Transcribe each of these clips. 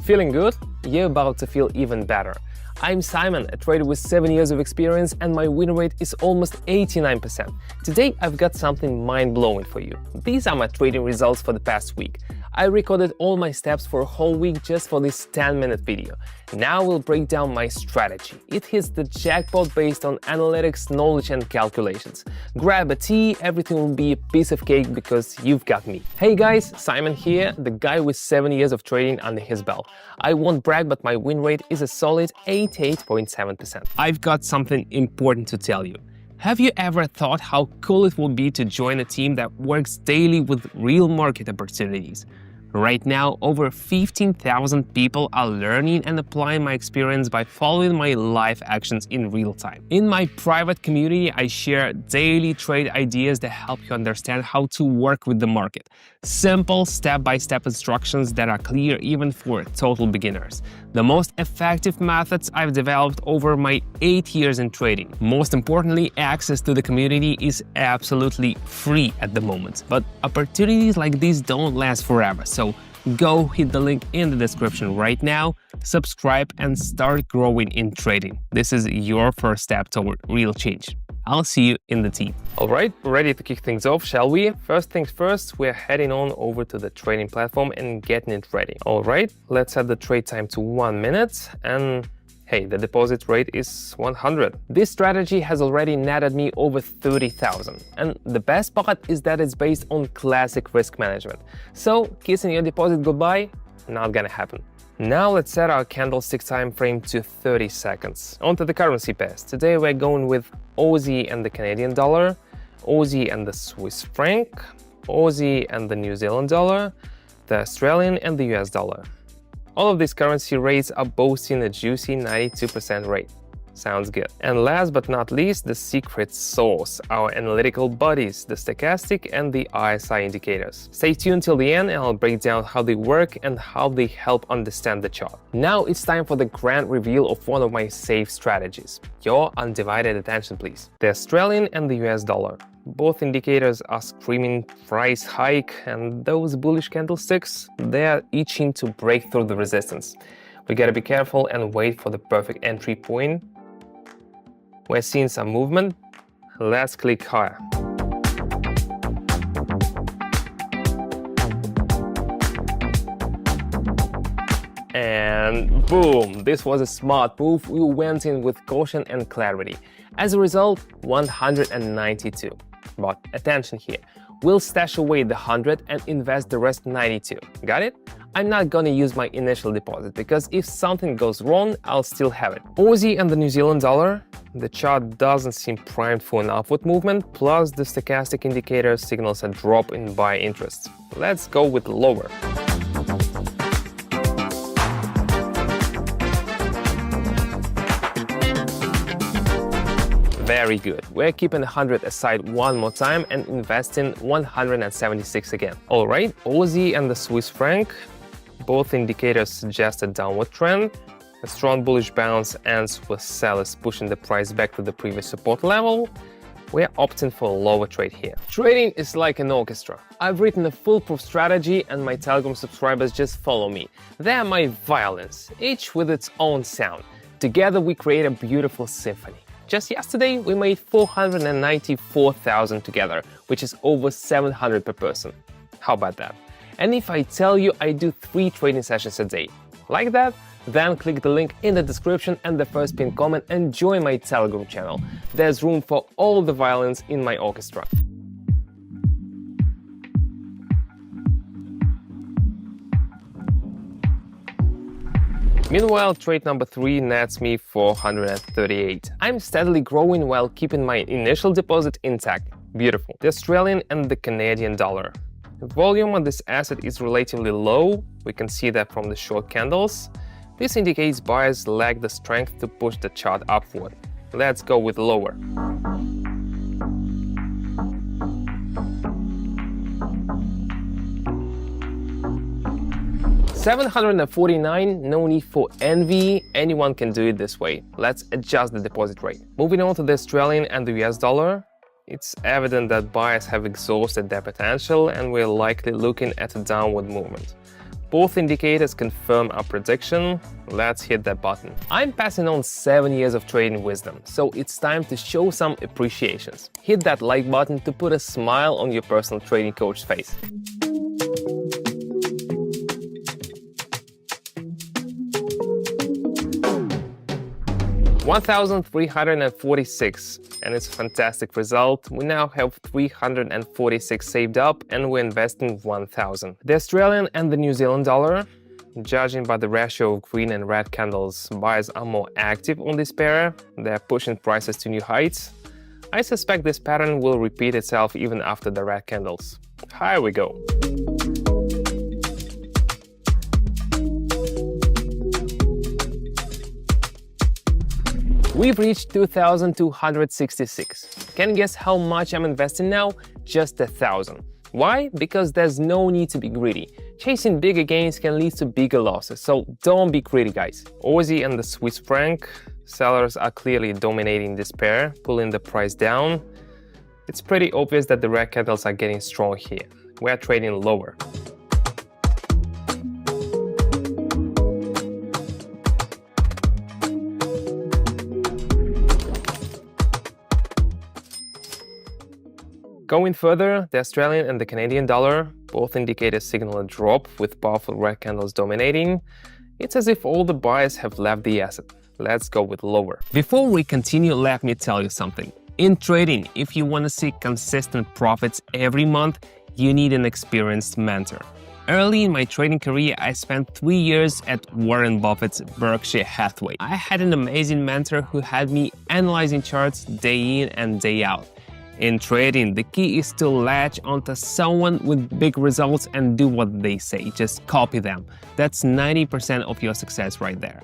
Feeling good? You're about to feel even better. I'm Simon, a trader with 7 years of experience, and my win rate is almost 89%. Today, I've got something mind-blowing for you. These are my trading results for the past week. I recorded all my steps for a whole week just for this 10-minute video. Now we'll break down my strategy. It hits the jackpot based on analytics, knowledge, and calculations. Grab a tea, everything will be a piece of cake because you've got me. Hey guys, Simon here, the guy with 7 years of trading under his belt. I won't brag, but my win rate is a solid 88.7%. I've got something important to tell you. Have you ever thought how cool it would be to join a team that works daily with real market opportunities? Right now, over 15,000 people are learning and applying my experience by following my live actions in real time. In my private community, I share daily trade ideas that help you understand how to work with the market. Simple step-by-step instructions that are clear even for total beginners. The most effective methods I've developed over my 8 years in trading. Most importantly, access to the community is absolutely free at the moment. But opportunities like these don't last forever, so go hit the link in the description right now, subscribe, and start growing in trading. This is your first step toward real change. I'll see you in the team. All right, ready to kick things off, shall we? First things first, we're heading on over to the trading platform and getting it ready. All right, let's set the trade time to 1 minute and hey, the deposit rate is 100. This strategy has already netted me over 30,000. And the best part is that it's based on classic risk management. So kissing your deposit goodbye, not gonna happen. Now let's set our candlestick time frame to 30 seconds. Onto the currency pairs. Today we're going with Aussie and the Canadian dollar, Aussie and the Swiss franc, Aussie and the New Zealand dollar, the Australian and the US dollar. All of these currency rates are boasting a juicy 92% rate. Sounds good. And last but not least, the secret sauce, our analytical buddies, the stochastic and the RSI indicators. Stay tuned till the end and I'll break down how they work and how they help understand the chart. Now it's time for the grand reveal of one of my safe strategies. Your undivided attention, please. The Australian and the US dollar. Both indicators are screaming price hike, and those bullish candlesticks, they are itching to break through the resistance. We gotta be careful and wait for the perfect entry point. We're seeing some movement. Let's click higher. And boom, this was a smart move. We went in with caution and clarity. As a result, 192. But attention here, we'll stash away the 100 and invest the rest 92. Got it? I'm not gonna use my initial deposit because if something goes wrong, I'll still have it. Aussie and the New Zealand dollar, the chart doesn't seem primed for an upward movement, plus the stochastic indicator signals a drop in buy interest. Let's go with lower. Very good. We're keeping 100 aside one more time and investing 176 again. All right, Aussie and the Swiss franc. Both indicators suggest a downward trend. A strong bullish bounce ends with sellers pushing the price back to the previous support level. We're opting for a lower trade here. Trading is like an orchestra. I've written a foolproof strategy and my Telegram subscribers just follow me. They're my violins, each with its own sound. Together we create a beautiful symphony. Just yesterday, we made 494,000 together, which is over 700 per person. How about that? And if I tell you I do 3 trading sessions a day, like that? Then click the link in the description and the first pinned comment and join my Telegram channel. There's room for all the violins in my orchestra. Meanwhile, trade number 3 nets me 438. I'm steadily growing while keeping my initial deposit intact. Beautiful. The Australian and the Canadian dollar. The volume on this asset is relatively low. We can see that from the short candles. This indicates buyers lack the strength to push the chart upward. Let's go with lower. $749, no need for envy, anyone can do it this way. Let's adjust the deposit rate. Moving on to the Australian and the US dollar, it's evident that buyers have exhausted their potential and we're likely looking at a downward movement. Both indicators confirm our prediction. Let's hit that button. I'm passing on 7 years of trading wisdom, so it's time to show some appreciations. Hit that like button to put a smile on your personal trading coach's face. $1,346, and it's a fantastic result. We now have 346 saved up and we're investing 1,000. The Australian and the New Zealand dollar, judging by the ratio of green and red candles, buyers are more active on this pair. They're pushing prices to new heights. I suspect this pattern will repeat itself even after the red candles. Here we go. We've reached 2,266. Can you guess how much I'm investing now? Just 1,000. Why? Because there's no need to be greedy. Chasing bigger gains can lead to bigger losses, so don't be greedy, guys. Aussie and the Swiss franc, sellers are clearly dominating this pair, pulling the price down. It's pretty obvious that the red candles are getting strong here. We're trading lower. Going further, the Australian and the Canadian dollar, both indicators signal a drop with powerful red candles dominating. It's as if all the buyers have left the asset. Let's go with lower. Before we continue, let me tell you something. In trading, if you want to see consistent profits every month, you need an experienced mentor. Early in my trading career, I spent 3 years at Warren Buffett's Berkshire Hathaway. I had an amazing mentor who had me analyzing charts day in and day out. In trading, the key is to latch onto someone with big results and do what they say. Just copy them. That's 90% of your success right there.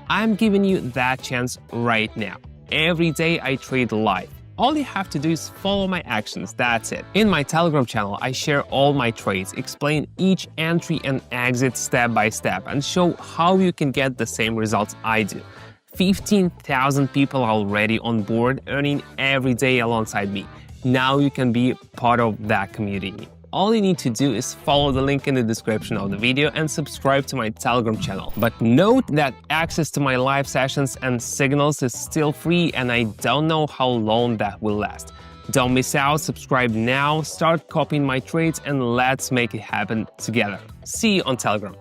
I'm giving you that chance right now. Every day I trade live. All you have to do is follow my actions, that's it. In my Telegram channel, I share all my trades, explain each entry and exit step by step, and show how you can get the same results I do. 15,000 people are already on board, earning every day alongside me. Now you can be part of that community. All you need to do is follow the link in the description of the video and subscribe to my Telegram channel. But note that access to my live sessions and signals is still free, and I don't know how long that will last. Don't miss out, subscribe now, start copying my trades, and let's make it happen together. See you on Telegram.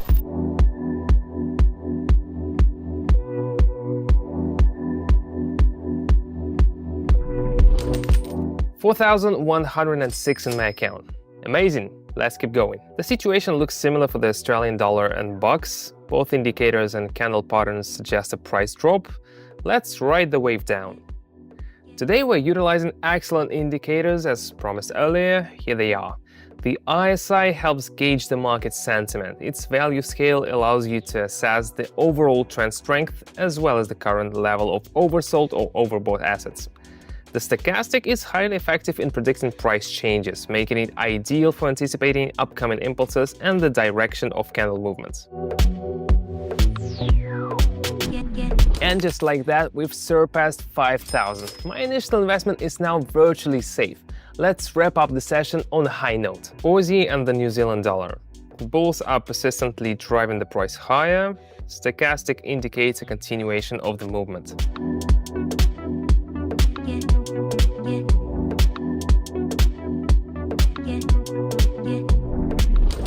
$4,106 in my account. Amazing. Let's keep going. The situation looks similar for the Australian dollar and bucks. Both indicators and candle patterns suggest a price drop. Let's ride the wave down. Today we're utilizing excellent indicators as promised earlier. Here they are. The RSI helps gauge the market sentiment. Its value scale allows you to assess the overall trend strength as well as the current level of oversold or overbought assets. The stochastic is highly effective in predicting price changes, making it ideal for anticipating upcoming impulses and the direction of candle movements. And just like that, we've surpassed 5,000. My initial investment is now virtually safe. Let's wrap up the session on a high note. Aussie and the New Zealand dollar. Both are persistently driving the price higher. Stochastic indicates a continuation of the movement.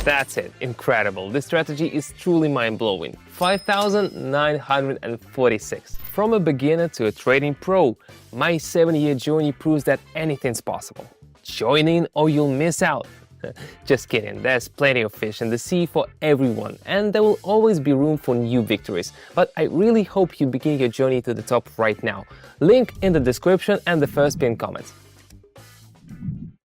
That's it, incredible. This strategy is truly mind-blowing. 5,946. From a beginner to a trading pro, my 7-year journey proves that anything's possible. Join in or you'll miss out. Just kidding, there's plenty of fish in the sea for everyone, and there will always be room for new victories. But I really hope you begin your journey to the top right now. Link in the description and the first pinned comment.